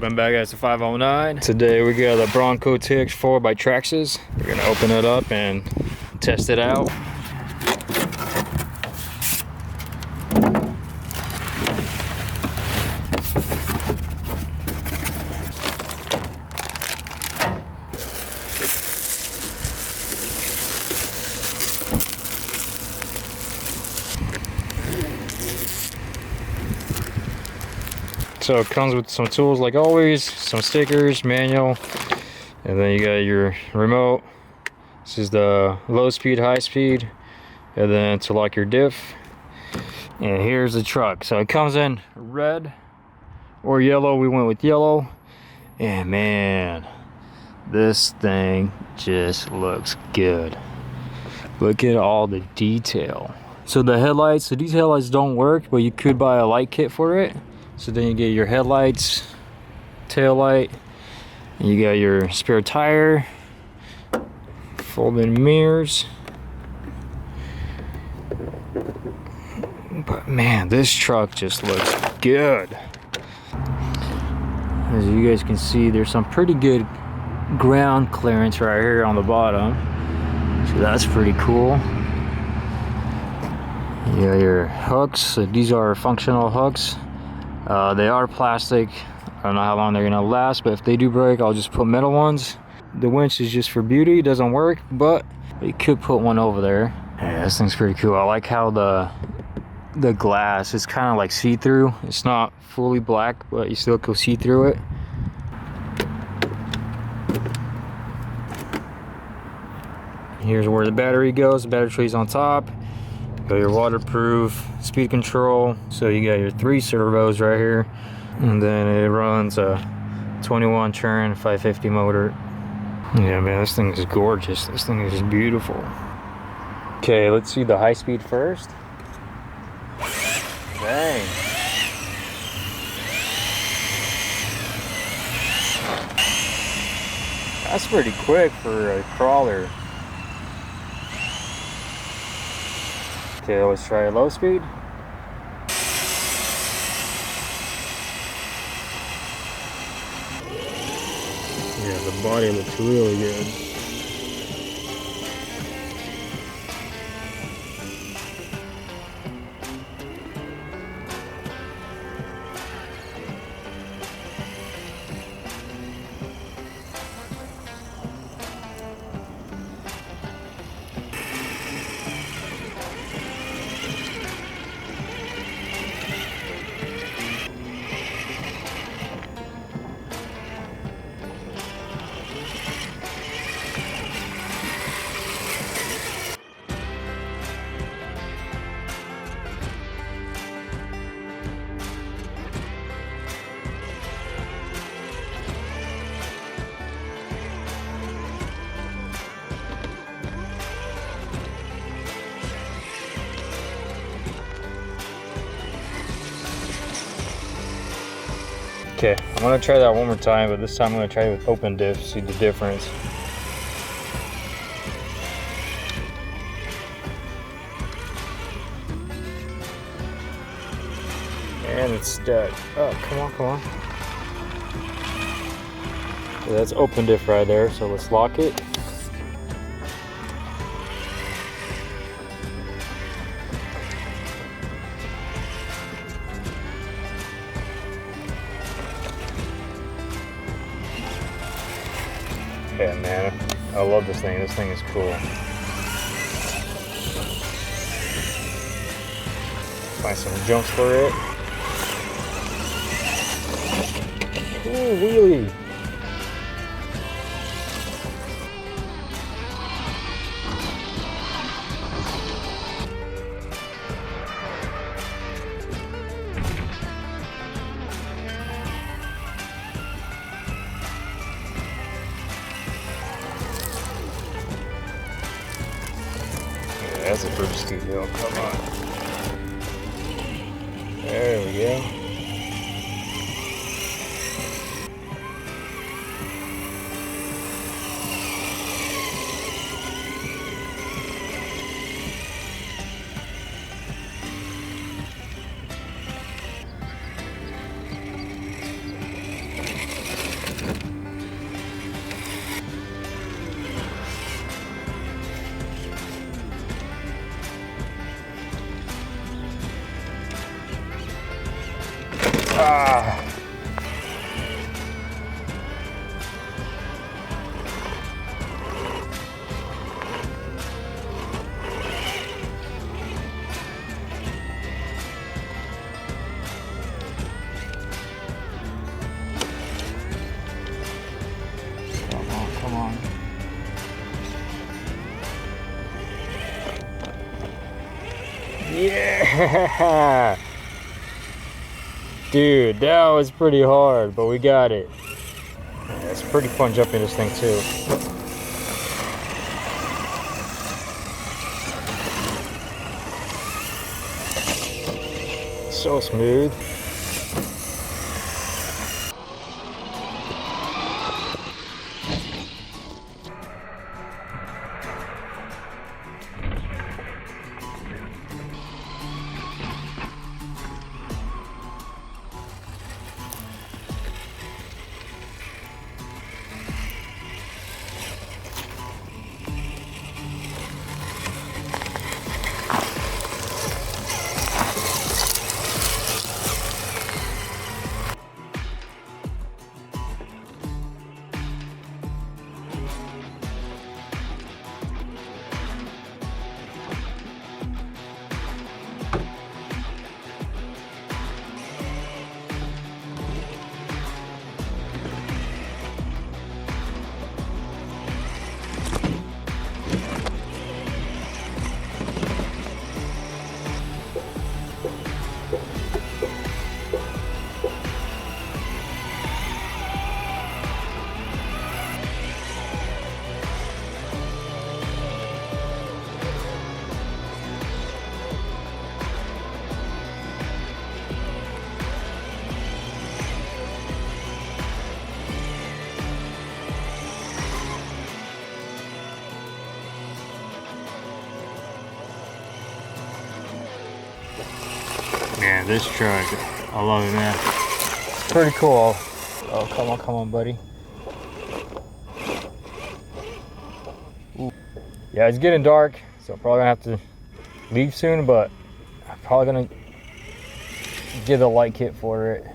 welcome back guys to 509. Today we got the Bronco TRX4 by Traxxas. We're gonna open it up and test it out. So it comes with some tools like always, some stickers, manual, and then you got your remote. This is the low speed, high speed, and then to lock your diff. And here's the truck. So it comes in red or yellow. We went with yellow. And man, this thing just looks good. Look at all the detail. So the headlights, so these headlights don't work, but you could buy a light kit for it. So then you get your headlights, tail light, and you got your spare tire, folding mirrors. But man, this truck just looks good. As you guys can see, there's some pretty good ground clearance right here on the bottom. So that's pretty cool. You got your hooks. So these are functional hooks. They are plastic. I don't know how long they're gonna last, but if they do break, I'll just put metal ones. The winch is just for beauty, it doesn't work, but you could put one over there. Yeah, this thing's pretty cool. I like how the glass is kind of like see-through. It's not fully black, but you still can see through it. Here's where the battery goes. The battery tray's on top. Got your waterproof speed control. So you got your 3 servos right here, and then it runs a 21 churn 550 motor. Yeah, man, this thing is gorgeous. This thing is beautiful. Okay, let's see the high speed first. Dang. That's pretty quick for a crawler. Okay, let's try low speed. Yeah, the body looks really good. Okay, I'm gonna try that one more time, but this time I'm gonna try it with open diff, see the difference. And it's stuck. Oh, come on, come on. Okay, that's open diff right there, so let's lock it. Yeah, man, I love this thing. This thing is cool. Find some jumps for it. Ooh, wheelie. That's a pretty steep hill, come on. There we go. Ah. Come on. Yeah! Dude, that was pretty hard, but we got it. It's pretty fun jumping this thing too. So smooth. Man, this truck, I love it, man. It's pretty cool. Oh, come on, buddy. Ooh. Yeah, it's getting dark, so I'm probably gonna have to leave soon, but I'm probably gonna get a light kit for it.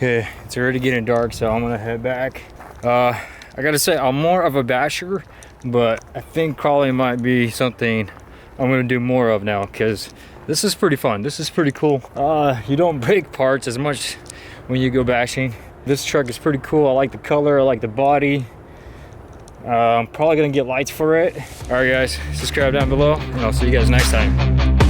Okay, it's already getting dark, so I'm gonna head back. I gotta say, I'm more of a basher, but I think crawling might be something I'm gonna do more of now, because this is pretty fun. This is pretty cool. You don't break parts as much when you go bashing. This truck is pretty cool. I like the color, I like the body. I'm probably gonna get lights for it. All right, guys, subscribe down below, and I'll see you guys next time.